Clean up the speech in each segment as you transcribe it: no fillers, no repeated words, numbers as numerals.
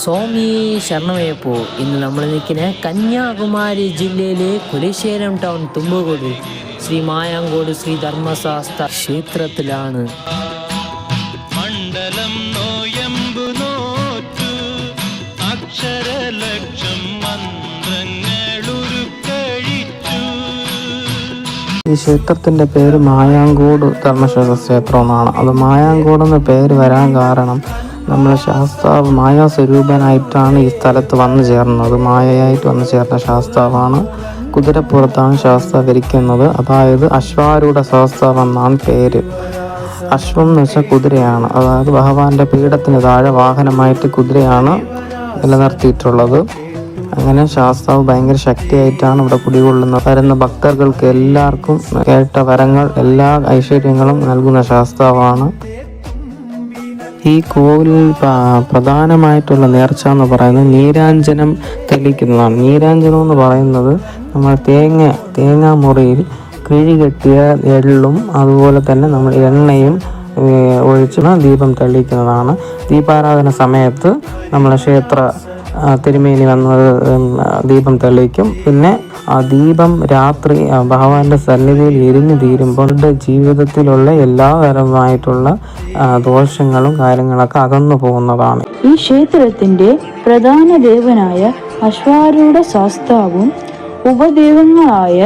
സ്വാമി ശരണമയ്യപ്പോ. ഇന്ന് നമ്മൾ നിൽക്കുന്ന കന്യാകുമാരി ജില്ലയിലെ കുലശേഖരം ടൗൺ തുമ്പകോട് ശ്രീ മായാങ്കോട് ശ്രീ ധർമ്മശാസ്ത്ര ക്ഷേത്രത്തിലാണ്. മണ്ഡലം നോയമ്പു നോറ്റു അക്ഷരലക്ഷം മന്ത്രങ്ങളുരുക്കഴിച്ചു. ഈ ക്ഷേത്രത്തിൻ്റെ പേര് മായാങ്കോട് ധർമ്മശാസ്ത്ര ക്ഷേത്രം എന്നാണ്. അത് മായാങ്കോട് എന്ന പേര് വരാൻ കാരണം നമ്മളെ ശാസ്താവ് മായാസ്വരൂപനായിട്ടാണ് ഈ സ്ഥലത്ത് വന്നു ചേർന്നത്. മായയായിട്ട് വന്നു ചേർന്ന ശാസ്താവാണ്. കുതിരപ്പുറത്താണ് ശാസ്താവ് ഇരിക്കുന്നത്. അതായത് അശ്വാരൂഢ ശാസ്താവ് എന്നാണ് പേര്. അശ്വം എന്ന് വെച്ചാൽ കുതിരയാണ്. അതായത് ഭഗവാന്റെ പീഠത്തിന് താഴെ വാഹനമായിട്ട് കുതിരയാണ് നിലനിർത്തിയിട്ടുള്ളത്. അങ്ങനെ ശാസ്താവ് ഭയങ്കര ശക്തിയായിട്ടാണ് ഇവിടെ കുടികൊള്ളുന്നത്. വരുന്ന ഭക്തർക്ക് എല്ലാവർക്കും കേട്ട വരങ്ങൾ എല്ലാ ഐശ്വര്യങ്ങളും നൽകുന്ന ശാസ്താവാണ്. ഈ കോവിലിൽ പ്രധാനമായിട്ടുള്ള നേർച്ച എന്ന് പറയുന്നത് നീരാഞ്ജനം തെളിക്കുന്നതാണ്. നീരാഞ്ജനം എന്ന് പറയുന്നത് നമ്മൾ തേങ്ങാ മുറിയിൽ കിഴി കെട്ടിയ എള്ളും അതുപോലെ തന്നെ നമ്മൾ എണ്ണയും ഒഴിച്ച് ദീപം തെളിയിക്കുന്നതാണ്. ദീപാരാധന സമയത്ത് നമ്മളെ ക്ഷേത്ര തിരുമേനി വന്ന് ദീപം തെളിയിക്കും. പിന്നെ ആ ദീപം രാത്രി ഭഗവാന്റെ സന്നിധിയിൽ എരിഞ്ഞു തീരുമ്പോൾ ജീവിതത്തിലുള്ള എല്ലാ തരമായിട്ടുള്ള ദോഷങ്ങളും കാര്യങ്ങളൊക്കെ അകന്നു പോകുന്നതാണ്. ഈ ക്ഷേത്രത്തിന്റെ പ്രധാന ദേവനായ അശ്വാരൂഢ ശാസ്താവും ഉപദേവങ്ങളായ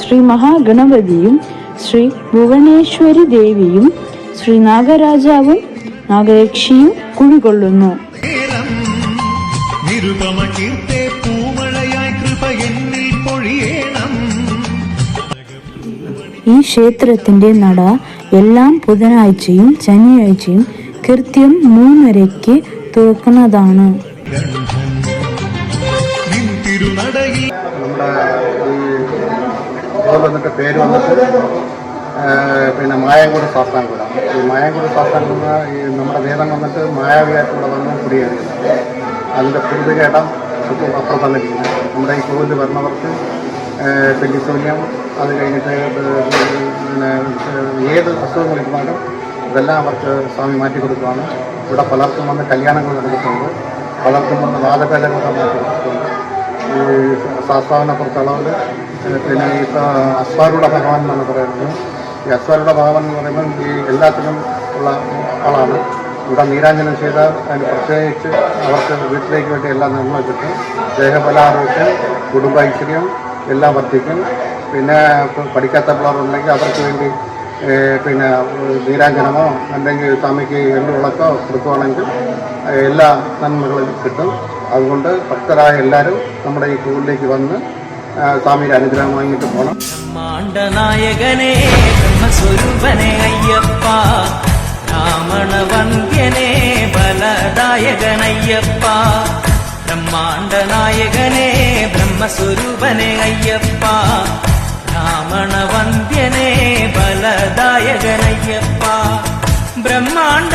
ശ്രീ മഹാഗണപതിയും ശ്രീ ഭുവനേശ്വരി ദേവിയും ശ്രീ നാഗരാജാവും നാഗരക്ഷിയും കുടികൊള്ളുന്നു. ഈ ക്ഷേത്രത്തിന്റെ നട എല്ലാം ബുധനാഴ്ചയും ശനിയാഴ്ചയും കൃത്യം 3:30 തുറക്കുന്നതാണ്. നമ്മുടെ പേര് വന്നിട്ട് പിന്നെ മായാങ്കോട് ശാസ്താംകൂടാണ്. ഈ മായാങ്കോട് ശാസ്താംകൂട ഈ നമ്മുടെ വേദം വന്നിട്ട് മായാവിയായിട്ടൂടെ വന്ന് കുടിയേറിയത്. അതിൻ്റെ പൂർവികേട്ടം അപ്പുറം തന്നിരിക്കുന്നത്. നമ്മുടെ ഈ കോവിൽ വരുന്നവർക്ക് പെല്ലിശൂന്യം അത് കഴിഞ്ഞിട്ട് പിന്നെ ഏത് അസുഖങ്ങൾ ഇരുന്നാലും ഇതെല്ലാം അവർക്ക് സ്വാമി മാറ്റി കൊടുക്കുകയാണ്. ഇവിടെ പലർക്കും വന്ന് കല്യാണങ്ങൾ നടന്നിട്ടുണ്ട്. പലർക്കും വന്ന് വാദപേദങ്ങളൊക്കെ മാറ്റി കൊടുത്തിട്ടുണ്ട്. ഈ ശാസ്താവിനെ പുറത്തുള്ളവർ പിന്നെ ഈ അശ്വാരൂഢ ഭഗവാൻ എന്നാണ് പറയുന്നത്. ഈ അശ്വാരൂഢ ഭഗവാൻ എന്ന് പറയുമ്പോൾ ഈ എല്ലാത്തിനും ഉള്ള ആളാണ്. ഇവിടെ നീരാഞ്ജനം ചെയ്താൽ അതിന് പ്രത്യേകിച്ച് അവർക്ക് വീട്ടിലേക്ക് വേണ്ടി എല്ലാം നന്മ കിട്ടും. ദേഹബലാരോഗ്യം, കുടുംബ ഐശ്വര്യം എല്ലാം വർദ്ധിക്കും. പിന്നെ പഠിക്കാത്ത പിള്ളേരുണ്ടെങ്കിൽ അവർക്ക് വേണ്ടി പിന്നെ നീരാഞ്ജനമോ അല്ലെങ്കിൽ സ്വാമിക്ക് എള്ളുവിളക്കോ കൊടുക്കുകയാണെങ്കിൽ എല്ലാ നന്മകളും കിട്ടും. അതുകൊണ്ട് ഭക്തരായ എല്ലാവരും നമ്മുടെ ഈ കോവിലേക്ക് വന്ന് സ്വാമിയുടെ അനുഗ്രഹം വാങ്ങിയിട്ട് പോകണം. ബ്രഹ്മാണ്ഡനായകനേ ബ്രഹ്മസ്വരൂപനേ അയ്യപ്പ, രാമണവന്ദ്യനേ ബലദായകനയ്യപ്പ. ബ്രഹ്മാണ്ഡനായകനേ ബ്രഹ്മസ്വരൂപനേ അയ്യപ്പ, രാമണവന്ദ്യനേ ബലദായകനയ്യപ്പ. ബ്രഹ്മാണ്ഡ